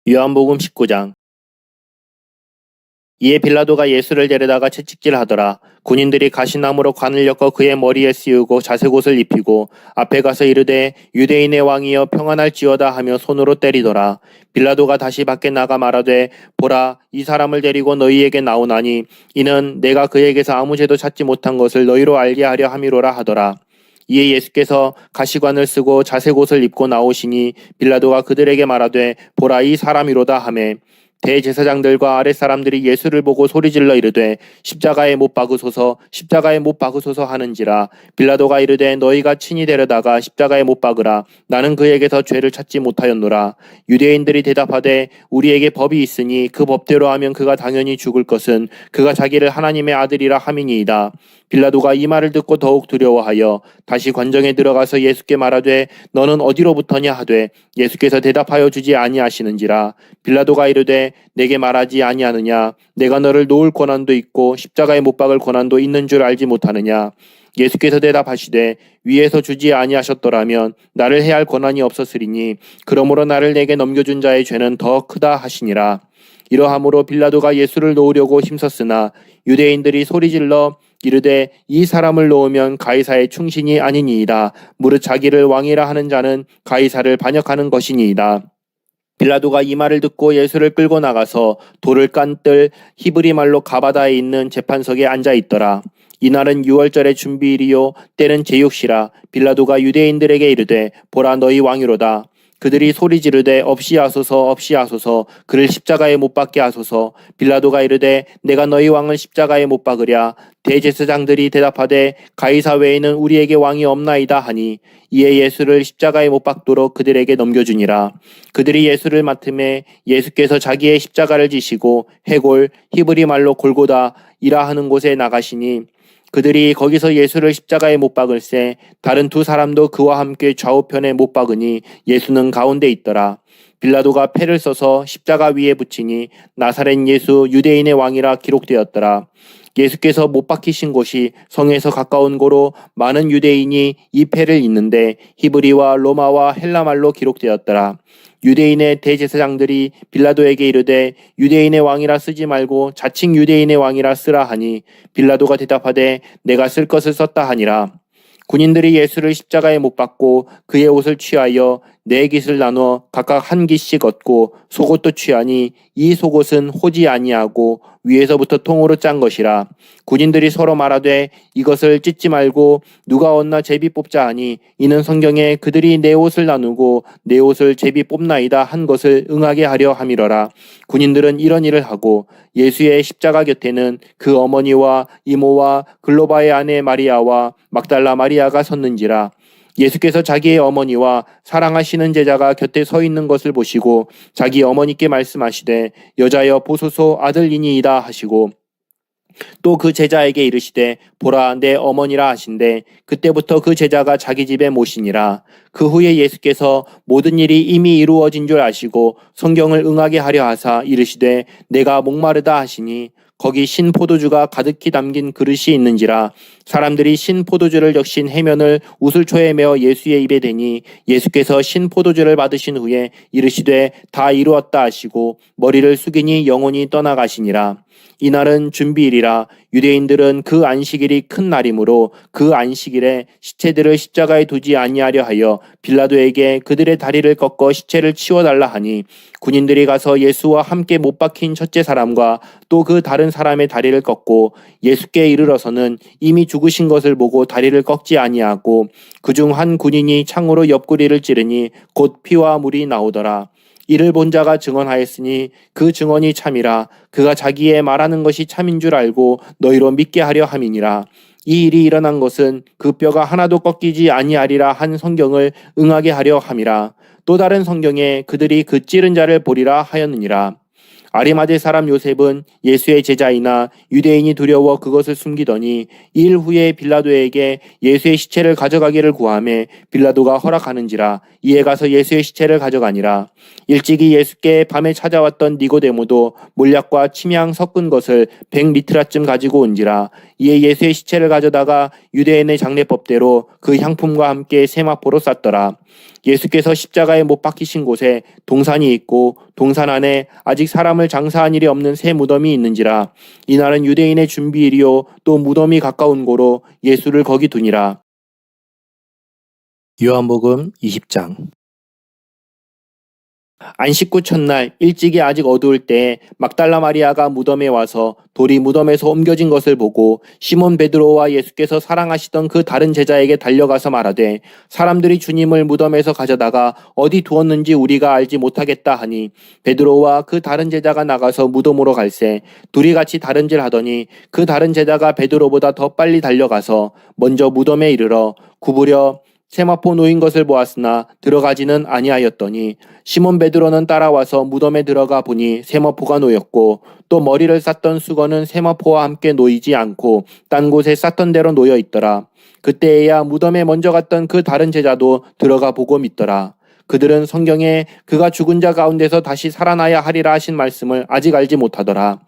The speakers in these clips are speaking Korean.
요한복음 19장. 이에 빌라도가 예수를 데려다가 채찍질하더라. 군인들이 가시나무로 관을 엮어 그의 머리에 씌우고 자색옷을 입히고 앞에 가서 이르되 유대인의 왕이여 평안할지어다 하며 손으로 때리더라. 빌라도가 다시 밖에 나가 말하되 보라, 이 사람을 데리고 너희에게 나오나니 이는 내가 그에게서 아무 죄도 찾지 못한 것을 너희로 알게 하려 함이로라 하더라. 이에 예수께서 가시관을 쓰고 자색옷을 입고 나오시니 빌라도가 그들에게 말하되 보라, 이 사람이로다 하매 대제사장들과 아랫사람들이 예수를 보고 소리질러 이르되 십자가에 못 박으소서, 십자가에 못 박으소서 하는지라. 빌라도가 이르되 너희가 친히 데려다가 십자가에 못 박으라. 나는 그에게서 죄를 찾지 못하였노라. 유대인들이 대답하되 우리에게 법이 있으니 그 법대로 하면 그가 당연히 죽을 것은 그가 자기를 하나님의 아들이라 함이니이다. 빌라도가 이 말을 듣고 더욱 두려워하여 다시 관정에 들어가서 예수께 말하되 너는 어디로부터냐 하되 예수께서 대답하여 주지 아니하시는지라. 빌라도가 이르되 내게 말하지 아니하느냐? 내가 너를 놓을 권한도 있고 십자가에 못 박을 권한도 있는 줄 알지 못하느냐? 예수께서 대답하시되 위에서 주지 아니하셨더라면 나를 해할 권한이 없었으리니 그러므로 나를 내게 넘겨준 자의 죄는 더 크다 하시니라. 이러함으로 빌라도가 예수를 놓으려고 힘썼으나 유대인들이 소리질러 이르되 이 사람을 놓으면 가이사의 충신이 아니니이다. 무릇 자기를 왕이라 하는 자는 가이사를 반역하는 것이니이다. 빌라도가 이 말을 듣고 예수를 끌고 나가서 돌을 깐 뜰 히브리 말로 가바다에 있는 재판석에 앉아 있더라. 이날은 유월절의 준비일이요 때는 제육시라. 빌라도가 유대인들에게 이르되 보라, 너희 왕이로다. 그들이 소리 지르되 없이 하소서, 없이 하소서, 그를 십자가에 못 박게 하소서. 빌라도가 이르되 내가 너희 왕을 십자가에 못 박으랴. 대제사장들이 대답하되 가이사 외에는 우리에게 왕이 없나이다 하니 이에 예수를 십자가에 못 박도록 그들에게 넘겨주니라. 그들이 예수를 맡음에 예수께서 자기의 십자가를 지시고 해골 히브리 말로 골고다 이라 하는 곳에 나가시니 그들이 거기서 예수를 십자가에 못 박을새 다른 두 사람도 그와 함께 좌우편에 못 박으니 예수는 가운데 있더라. 빌라도가 패를 써서 십자가 위에 붙이니 나사렛 예수 유대인의 왕이라 기록되었더라. 예수께서 못 박히신 곳이 성에서 가까운 고로 많은 유대인이 이 패를 잇는데 히브리와 로마와 헬라말로 기록되었더라. 유대인의 대제사장들이 빌라도에게 이르되 유대인의 왕이라 쓰지 말고 자칭 유대인의 왕이라 쓰라 하니 빌라도가 대답하되 내가 쓸 것을 썼다 하니라. 군인들이 예수를 십자가에 못 박고 그의 옷을 취하여 네 깃을 나누어 각각 한 깃씩 얻고 속옷도 취하니 이 속옷은 호지 아니하고 위에서부터 통으로 짠 것이라. 군인들이 서로 말하되 이것을 찢지 말고 누가 얻나 제비 뽑자 하니 이는 성경에 그들이 내 옷을 나누고 내 옷을 제비 뽑나이다 한 것을 응하게 하려 함이러라. 군인들은 이런 일을 하고 예수의 십자가 곁에는 그 어머니와 이모와 글로바의 아내 마리아와 막달라 마리아가 섰는지라. 예수께서 자기의 어머니와 사랑하시는 제자가 곁에 서 있는 것을 보시고 자기 어머니께 말씀하시되 여자여 보소서 아들이니이다 하시고 또 그 제자에게 이르시되 보라, 내 어머니라 하신대 그때부터 그 제자가 자기 집에 모시니라. 그 후에 예수께서 모든 일이 이미 이루어진 줄 아시고 성경을 응하게 하려 하사 이르시되 내가 목마르다 하시니 거기 신 포도주가 가득히 담긴 그릇이 있는지라. 사람들이 신 포도주를 적신 해면을 우슬초에 메어 예수의 입에 대니 예수께서 신 포도주를 받으신 후에 이르시되 다 이루었다 하시고 머리를 숙이니 영혼이 떠나가시니라. 이날은 준비일이라. 유대인들은 그 안식일이 큰 날이므로 그 안식일에 시체들을 십자가에 두지 아니하려 하여 빌라도에게 그들의 다리를 꺾어 시체를 치워달라 하니 군인들이 가서 예수와 함께 못 박힌 첫째 사람과 또 그 다른 사람의 다리를 꺾고 예수께 이르러서는 이미 죽으신 것을 보고 다리를 꺾지 아니하고 그중 한 군인이 창으로 옆구리를 찌르니 곧 피와 물이 나오더라. 이를 본 자가 증언하였으니 그 증언이 참이라. 그가 자기의 말하는 것이 참인 줄 알고 너희로 믿게 하려 함이니라. 이 일이 일어난 것은 그 뼈가 하나도 꺾이지 아니하리라 한 성경을 응하게 하려 함이라. 또 다른 성경에 그들이 그 찌른 자를 보리라 하였느니라. 아리마대 사람 요셉은 예수의 제자이나 유대인이 두려워 그것을 숨기더니 일 후에 빌라도에게 예수의 시체를 가져가기를 구하매 빌라도가 허락하는지라. 이에 가서 예수의 시체를 가져가니라. 일찍이 예수께 밤에 찾아왔던 니고데모도 몰약과 침향 섞은 것을 100리트라쯤 가지고 온지라. 이에 예수의 시체를 가져다가 유대인의 장례법대로 그 향품과 함께 세마포로 쌌더라. 예수께서 십자가에 못 박히신 곳에 동산이 있고 동산 안에 아직 사람을 장사한 일이 없는 새 무덤이 있는지라. 이날은 유대인의 준비일이요 또 무덤이 가까운 고로 예수를 거기 두니라. 요한복음 20장. 안식구 첫날 일찍이 아직 어두울 때에 막달라 마리아가 무덤에 와서 돌이 무덤에서 옮겨진 것을 보고 시몬 베드로와 예수께서 사랑하시던 그 다른 제자에게 달려가서 말하되 사람들이 주님을 무덤에서 가져다가 어디 두었는지 우리가 알지 못하겠다 하니 베드로와 그 다른 제자가 나가서 무덤으로 갈새 둘이 같이 다른질하더니 그 다른 제자가 베드로보다 더 빨리 달려가서 먼저 무덤에 이르러 구부려 세마포 놓인 것을 보았으나 들어가지는 아니하였더니 시몬 베드로는 따라와서 무덤에 들어가 보니 세마포가 놓였고 또 머리를 쌌던 수건은 세마포와 함께 놓이지 않고 딴 곳에 쌌던 대로 놓여 있더라. 그때에야 무덤에 먼저 갔던 그 다른 제자도 들어가 보고 믿더라. 그들은 성경에 그가 죽은 자 가운데서 다시 살아나야 하리라 하신 말씀을 아직 알지 못하더라.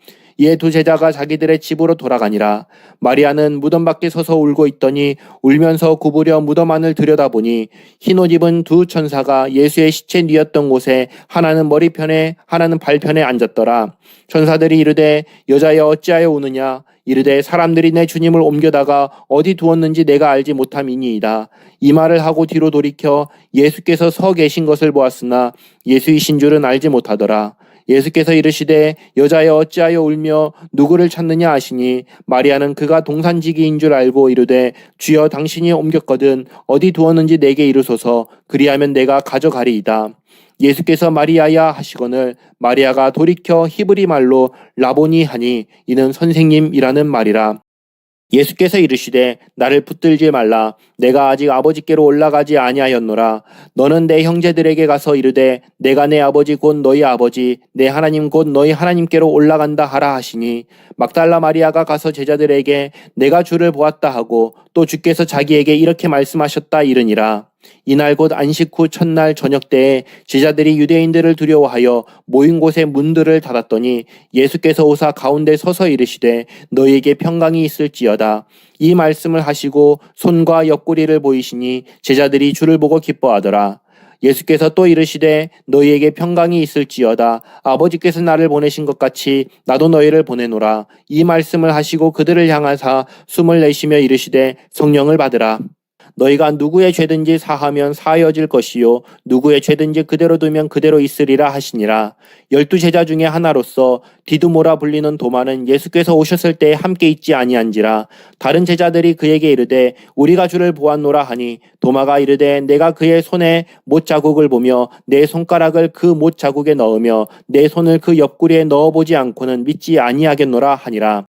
이에 두 제자가 자기들의 집으로 돌아가니라. 마리아는 무덤 밖에 서서 울고 있더니 울면서 구부려 무덤 안을 들여다보니 흰옷 입은 두 천사가 예수의 시체 뉘었던 곳에 하나는 머리편에 하나는 발편에 앉았더라. 천사들이 이르되 여자여 어찌하여 우느냐. 이르되 사람들이 내 주님을 옮겨다가 어디 두었는지 내가 알지 못함이니이다. 이 말을 하고 뒤로 돌이켜 예수께서 서 계신 것을 보았으나 예수이신 줄은 알지 못하더라. 예수께서 이르시되 여자여 어찌하여 울며 누구를 찾느냐 하시니 마리아는 그가 동산지기인 줄 알고 이르되 주여 당신이 옮겼거든 어디 두었는지 내게 이르소서 그리하면 내가 가져가리이다. 예수께서 마리아야 하시거늘 마리아가 돌이켜 히브리 말로 라보니 하니 이는 선생님이라는 말이라. 예수께서 이르시되 나를 붙들지 말라. 내가 아직 아버지께로 올라가지 아니하였노라. 너는 내 형제들에게 가서 이르되 내가 내 아버지 곧 너희 아버지 내 하나님 곧 너희 하나님께로 올라간다 하라 하시니 막달라 마리아가 가서 제자들에게 내가 주를 보았다 하고 또 주께서 자기에게 이렇게 말씀하셨다 이르니라. 이날 곧 안식 후 첫날 저녁 때에 제자들이 유대인들을 두려워하여 모인 곳의 문들을 닫았더니 예수께서 오사 가운데 서서 이르시되 너희에게 평강이 있을지어다. 이 말씀을 하시고 손과 옆구리를 보이시니 제자들이 주를 보고 기뻐하더라. 예수께서 또 이르시되 너희에게 평강이 있을지어다. 아버지께서 나를 보내신 것 같이 나도 너희를 보내노라. 이 말씀을 하시고 그들을 향하사 숨을 내쉬며 이르시되 성령을 받으라. 너희가 누구의 죄든지 사하면 사하여질 것이요 누구의 죄든지 그대로 두면 그대로 있으리라 하시니라. 12제자 중에 하나로서 디두모라 불리는 도마는 예수께서 오셨을 때에 함께 있지 아니한지라. 다른 제자들이 그에게 이르되 우리가 주를 보았노라 하니 도마가 이르되 내가 그의 손에 못 자국을 보며 내 손가락을 그 못 자국에 넣으며 내 손을 그 옆구리에 넣어보지 않고는 믿지 아니하겠노라 하니라.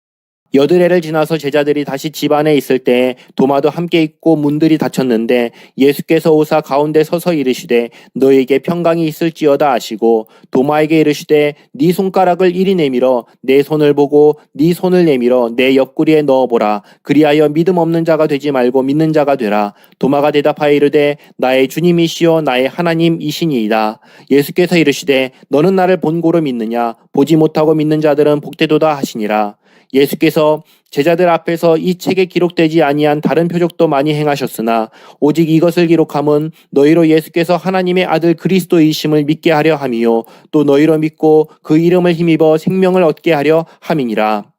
여드레를 지나서 제자들이 다시 집 안에 있을 때에 도마도 함께 있고 문들이 닫혔는데 예수께서 오사 가운데 서서 이르시되 너희에게 평강이 있을지어다 하시고 도마에게 이르시되 네 손가락을 이리 내밀어 내 손을 보고 네 손을 내밀어 내 옆구리에 넣어보라. 그리하여 믿음 없는 자가 되지 말고 믿는 자가 되라. 도마가 대답하여 이르되 나의 주님이시여 나의 하나님이시니이다. 예수께서 이르시되 너는 나를 본고로 믿느냐. 보지 못하고 믿는 자들은 복되도다 하시니라. 예수께서 제자들 앞에서 이 책에 기록되지 아니한 다른 표적도 많이 행하셨으나 오직 이것을 기록함은 너희로 예수께서 하나님의 아들 그리스도이심을 믿게 하려 함이요 또 너희로 믿고 그 이름을 힘입어 생명을 얻게 하려 함이니라.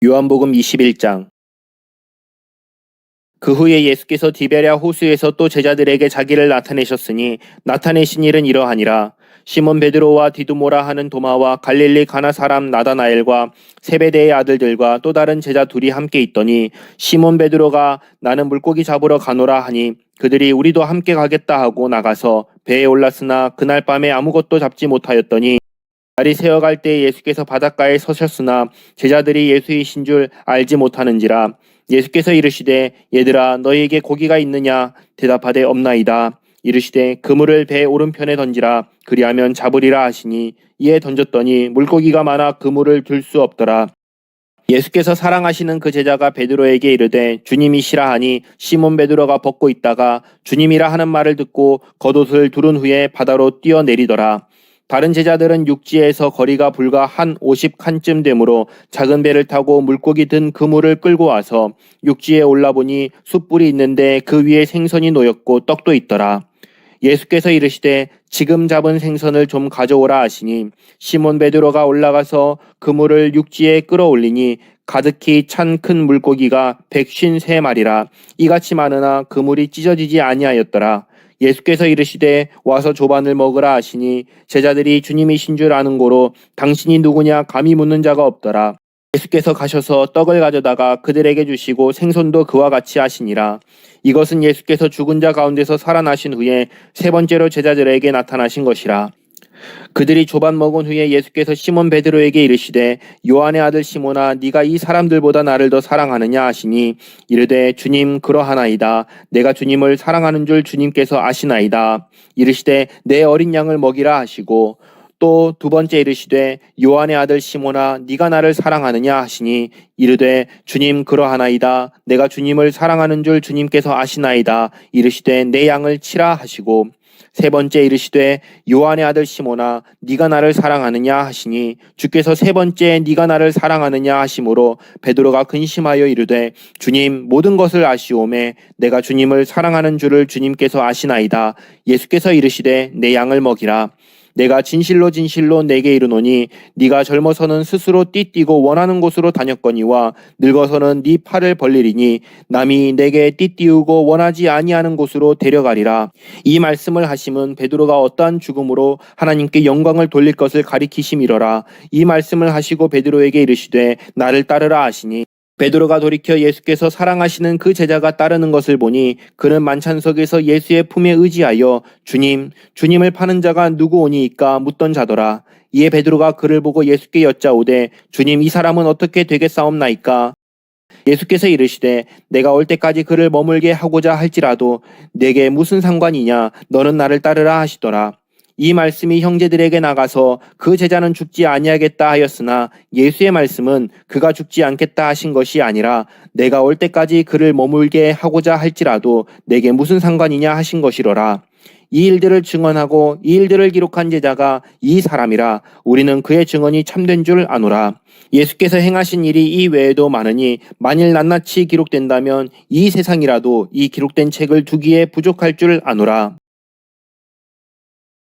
요한복음 21장. 그 후에 예수께서 디베랴 호수에서 또 제자들에게 자기를 나타내셨으니 나타내신 일은 이러하니라. 시몬 베드로와 디두모라 하는 도마와 갈릴리 가나 사람 나다나엘과 세베대의 아들들과 또 다른 제자 둘이 함께 있더니 시몬 베드로가 나는 물고기 잡으러 가노라 하니 그들이 우리도 함께 가겠다 하고 나가서 배에 올랐으나 그날 밤에 아무것도 잡지 못하였더니 날이 새어갈 때 예수께서 바닷가에 서셨으나 제자들이 예수이신 줄 알지 못하는지라. 예수께서 이르시되 얘들아 너희에게 고기가 있느냐. 대답하되 없나이다. 이르시되 그물을 배 오른편에 던지라. 그리하면 잡으리라 하시니 이에 던졌더니 물고기가 많아 그물을 들 수 없더라. 예수께서 사랑하시는 그 제자가 베드로에게 이르되 주님이시라 하니 시몬 베드로가 벗고 있다가 주님이라 하는 말을 듣고 겉옷을 두른 후에 바다로 뛰어내리더라. 다른 제자들은 육지에서 거리가 불과 한 50칸쯤 되므로 작은 배를 타고 물고기 든 그물을 끌고 와서 육지에 올라보니 숯불이 있는데 그 위에 생선이 놓였고 떡도 있더라. 예수께서 이르시되 지금 잡은 생선을 좀 가져오라 하시니 시몬 베드로가 올라가서 그물을 육지에 끌어올리니 가득히 찬 큰 물고기가 153마리라 이같이 많으나 그물이 찢어지지 아니하였더라. 예수께서 이르시되 와서 조반을 먹으라 하시니 제자들이 주님이신 줄 아는 고로 당신이 누구냐 감히 묻는 자가 없더라. 예수께서 가셔서 떡을 가져다가 그들에게 주시고 생선도 그와 같이 하시니라. 이것은 예수께서 죽은 자 가운데서 살아나신 후에 세 번째로 제자들에게 나타나신 것이라. 그들이 조반 먹은 후에 예수께서 시몬 베드로에게 이르시되 요한의 아들 시몬아 네가 이 사람들보다 나를 더 사랑하느냐 하시니 이르되 주님 그러하나이다. 내가 주님을 사랑하는 줄 주님께서 아시나이다. 이르시되 내 어린 양을 먹이라 하시고 또 두 번째 이르시되 요한의 아들 시몬아 네가 나를 사랑하느냐 하시니 이르되 주님 그러하나이다. 내가 주님을 사랑하는 줄 주님께서 아시나이다. 이르시되 내 양을 치라 하시고 세 번째 이르시되 요한의 아들 시몬아 네가 나를 사랑하느냐 하시니 주께서 세 번째 네가 나를 사랑하느냐 하심으로 베드로가 근심하여 이르되 주님 모든 것을 아시오매 내가 주님을 사랑하는 줄을 주님께서 아시나이다. 예수께서 이르시되 내 양을 먹이라. 내가 진실로 진실로 내게 이르노니 네가 젊어서는 스스로 띠뛰고 원하는 곳으로 다녔거니와 늙어서는 네 팔을 벌리리니 남이 내게 띠띠우고 원하지 아니하는 곳으로 데려가리라. 이 말씀을 하심은 베드로가 어떠한 죽음으로 하나님께 영광을 돌릴 것을 가리키심이로라. 이 말씀을 하시고 베드로에게 이르시되 나를 따르라 하시니 베드로가 돌이켜 예수께서 사랑하시는 그 제자가 따르는 것을 보니 그는 만찬석에서 예수의 품에 의지하여 주님을 파는 자가 누구오니이까 묻던 자더라. 이에 베드로가 그를 보고 예수께 여짜오되 주님 이 사람은 어떻게 되겠사옵나이까? 예수께서 이르시되 내가 올 때까지 그를 머물게 하고자 할지라도 내게 무슨 상관이냐 너는 나를 따르라 하시더라. 이 말씀이 형제들에게 나가서 그 제자는 죽지 아니하겠다 하였으나 예수의 말씀은 그가 죽지 않겠다 하신 것이 아니라 내가 올 때까지 그를 머물게 하고자 할지라도 내게 무슨 상관이냐 하신 것이로라. 이 일들을 증언하고 이 일들을 기록한 제자가 이 사람이라. 우리는 그의 증언이 참된 줄 아노라. 예수께서 행하신 일이 이 외에도 많으니 만일 낱낱이 기록된다면 이 세상이라도 이 기록된 책을 두기에 부족할 줄 아노라.